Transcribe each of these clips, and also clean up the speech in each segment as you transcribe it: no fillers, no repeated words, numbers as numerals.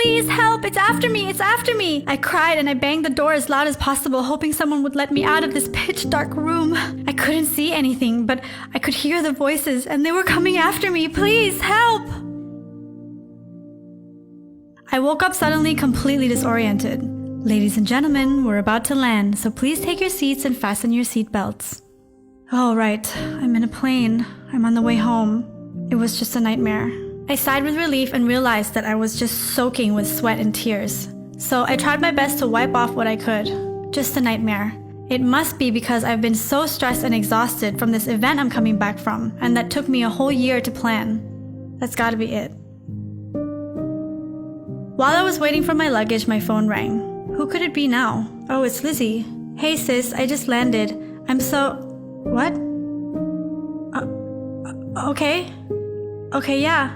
Please help! It's after me! It's after me! I cried and I banged the door as loud as possible, hoping someone would let me out of this pitch dark room. I couldn't see anything, but I could hear the voices and they were coming after me. Please help! I woke up suddenly completely disoriented. Ladies and gentlemen, we're about to land, so please take your seats and fasten your seatbelts. Oh, right. I'm in a plane. I'm on the way home. It was just a nightmare. I sighed with relief and realized that I was just soaking with sweat and tears. So I tried my best to wipe off what I could. Just a nightmare. It must be because I've been so stressed and exhausted from this event I'm coming back from, and that took me a whole year to plan. That's gotta be it. While I was waiting for my luggage, my phone rang. Who could it be now? Oh, it's Lizzie. Hey sis, I just landed. I'm so... What? Okay. Okay, yeah.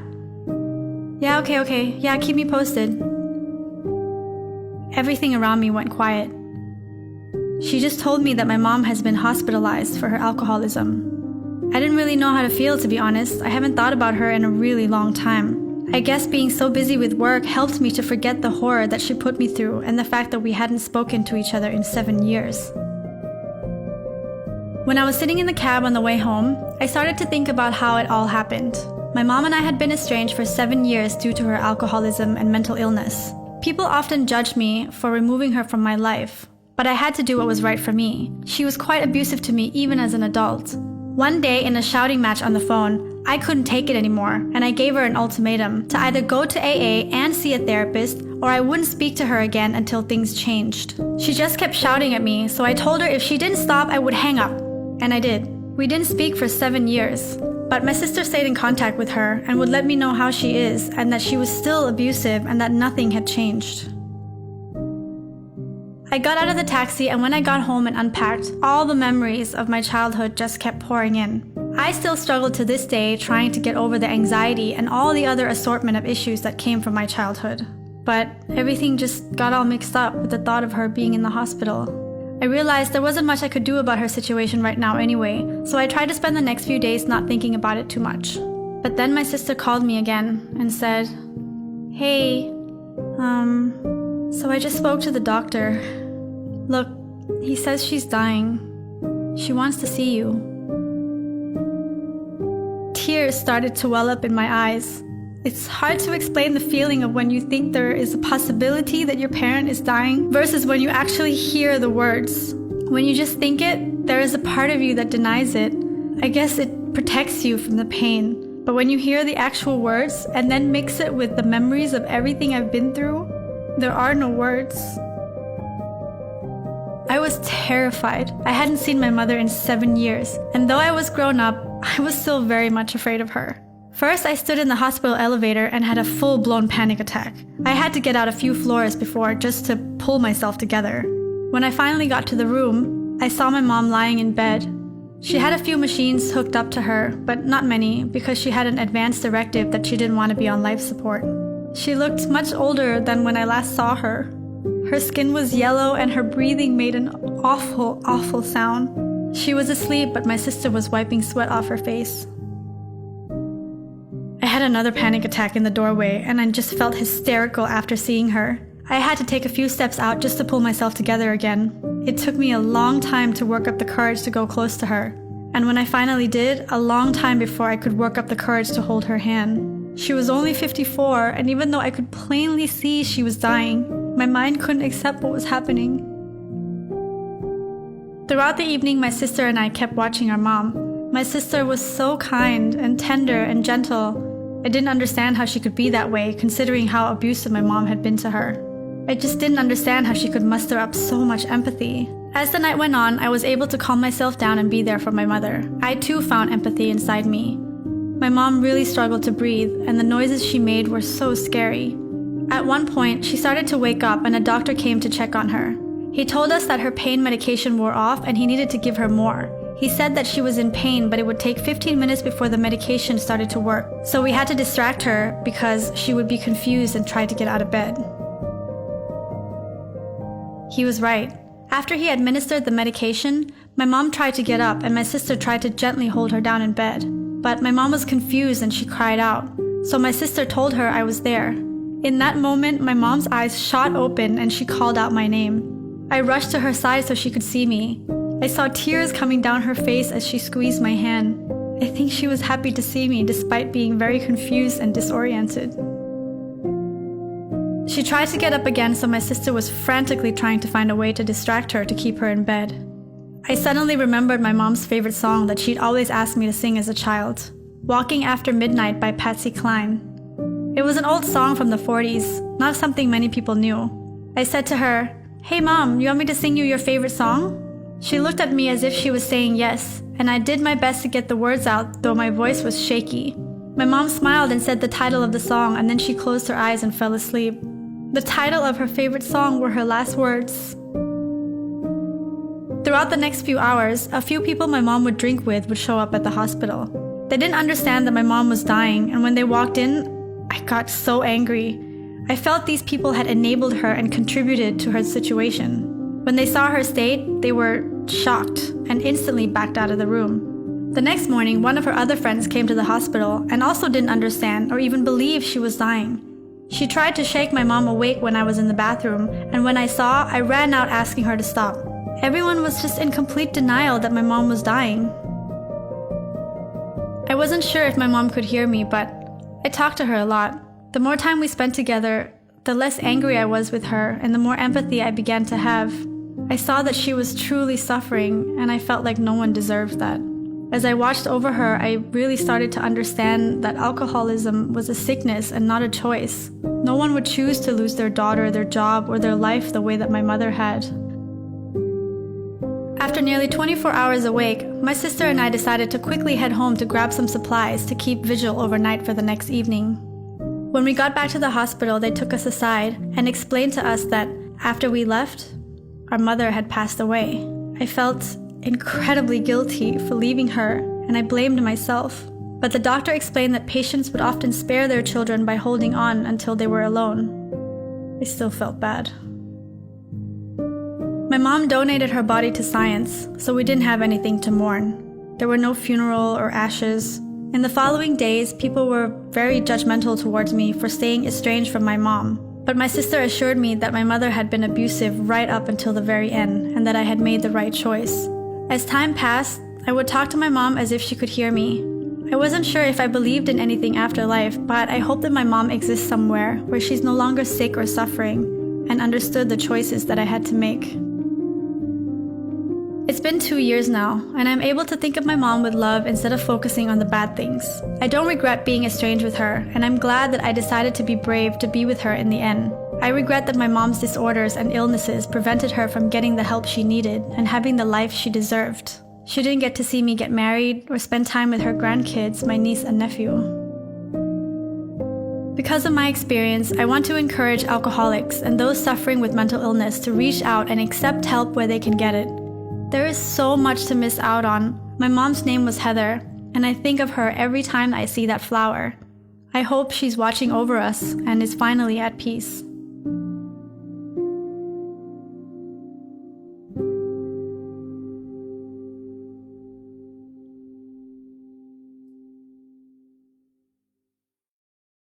Yeah, okay. Yeah, keep me posted. Everything around me went quiet. She just told me that my mom has been hospitalized for her alcoholism. I didn't really know how to feel, to be honest. I haven't thought about her in a really long time. I guess being so busy with work helped me to forget the horror that she put me through and the fact that we hadn't spoken to each other in 7 years. When I was sitting in the cab on the way home, I started to think about how it all happened. My mom and I had been estranged for 7 years due to her alcoholism and mental illness. People often judged me for removing her from my life, but I had to do what was right for me. She was quite abusive to me even as an adult. One day in a shouting match on the phone, I couldn't take it anymore, and I gave her an ultimatum to either go to AA and see a therapist, or I wouldn't speak to her again until things changed. She just kept shouting at me, so I told her if she didn't stop, I would hang up. And I did. We didn't speak for 7 years. But my sister stayed in contact with her and would let me know how she is and that she was still abusive and that nothing had changed. I got out of the taxi, and when I got home and unpacked, all the memories of my childhood just kept pouring in. I still struggle to this day trying to get over the anxiety and all the other assortment of issues that came from my childhood. But everything just got all mixed up with the thought of her being in the hospital. I realized there wasn't much I could do about her situation right now anyway, so I tried to spend the next few days not thinking about it too much. But then my sister called me again and said, "Hey, so I just spoke to the doctor. Look, he says she's dying. She wants to see you." Tears started to well up in my eyes. It's hard to explain the feeling of when you think there is a possibility that your parent is dying versus when you actually hear the words. When you just think it, there is a part of you that denies it. I guess it protects you from the pain. But when you hear the actual words and then mix it with the memories of everything I've been through, there are no words. I was terrified. I hadn't seen my mother in 7 years, and though I was grown up, I was still very much afraid of her. First, I stood in the hospital elevator and had a full-blown panic attack. I had to get out a few floors before just to pull myself together. When I finally got to the room, I saw my mom lying in bed. She had a few machines hooked up to her, but not many because she had an advance directive that she didn't want to be on life support. She looked much older than when I last saw her. Her skin was yellow and her breathing made an awful, awful sound. She was asleep, but my sister was wiping sweat off her face. I had another panic attack in the doorway, and I just felt hysterical after seeing her. I had to take a few steps out just to pull myself together again. It took me a long time to work up the courage to go close to her. And when I finally did, a long time before I could work up the courage to hold her hand. She was only 54, and even though I could plainly see she was dying, my mind couldn't accept what was happening. Throughout the evening, my sister and I kept watching our mom. My sister was so kind and tender and gentle. I didn't understand how she could be that way, considering how abusive my mom had been to her. I just didn't understand how she could muster up so much empathy. As the night went on, I was able to calm myself down and be there for my mother. I too found empathy inside me. My mom really struggled to breathe, and the noises she made were so scary. At one point, she started to wake up and a doctor came to check on her. He told us that her pain medication wore off and he needed to give her more. He said that she was in pain, but it would take 15 minutes before the medication started to work. So we had to distract her because she would be confused and try to get out of bed. He was right. After he administered the medication, my mom tried to get up and my sister tried to gently hold her down in bed. But my mom was confused and she cried out. So my sister told her I was there. In that moment, my mom's eyes shot open and she called out my name. I rushed to her side so she could see me. I saw tears coming down her face as she squeezed my hand. I think she was happy to see me despite being very confused and disoriented. She tried to get up again, so my sister was frantically trying to find a way to distract her to keep her in bed. I suddenly remembered my mom's favorite song that she'd always asked me to sing as a child, Walking After Midnight by Patsy Cline. It was an old song from the 40s, not something many people knew. I said to her, "Hey mom, you want me to sing you your favorite song?" She looked at me as if she was saying yes, and I did my best to get the words out, though my voice was shaky. My mom smiled and said the title of the song, and then she closed her eyes and fell asleep. The title of her favorite song were her last words. Throughout the next few hours, a few people my mom would drink with would show up at the hospital. They didn't understand that my mom was dying, and when they walked in, I got so angry. I felt these people had enabled her and contributed to her situation. When they saw her state, they were shocked and instantly backed out of the room. The next morning, one of her other friends came to the hospital and also didn't understand or even believe she was dying. She tried to shake my mom awake when I was in the bathroom, and when I saw, I ran out asking her to stop. Everyone was just in complete denial that my mom was dying. I wasn't sure if my mom could hear me, but I talked to her a lot. The more time we spent together, the less angry I was with her and the more empathy I began to have. I saw that she was truly suffering, and I felt like no one deserved that. As I watched over her, I really started to understand that alcoholism was a sickness and not a choice. No one would choose to lose their daughter, their job, or their life the way that my mother had. After nearly 24 hours awake, my sister and I decided to quickly head home to grab some supplies to keep vigil overnight for the next evening. When we got back to the hospital, they took us aside and explained to us that after we left, our mother had passed away. I felt incredibly guilty for leaving her, and I blamed myself. But the doctor explained that patients would often spare their children by holding on until they were alone. I still felt bad. My mom donated her body to science, so we didn't have anything to mourn. There were no funeral or ashes. In the following days, people were very judgmental towards me for staying estranged from my mom. But my sister assured me that my mother had been abusive right up until the very end, and that I had made the right choice. As time passed, I would talk to my mom as if she could hear me. I wasn't sure if I believed in anything after life, but I hope that my mom exists somewhere where she's no longer sick or suffering and understood the choices that I had to make. It's been 2 years now, and I'm able to think of my mom with love instead of focusing on the bad things. I don't regret being estranged with her, and I'm glad that I decided to be brave to be with her in the end. I regret that my mom's disorders and illnesses prevented her from getting the help she needed and having the life she deserved. She didn't get to see me get married or spend time with her grandkids, my niece and nephew. Because of my experience, I want to encourage alcoholics and those suffering with mental illness to reach out and accept help where they can get it. There is so much to miss out on. My mom's name was Heather, and I think of her every time I see that flower. I hope she's watching over us and is finally at peace.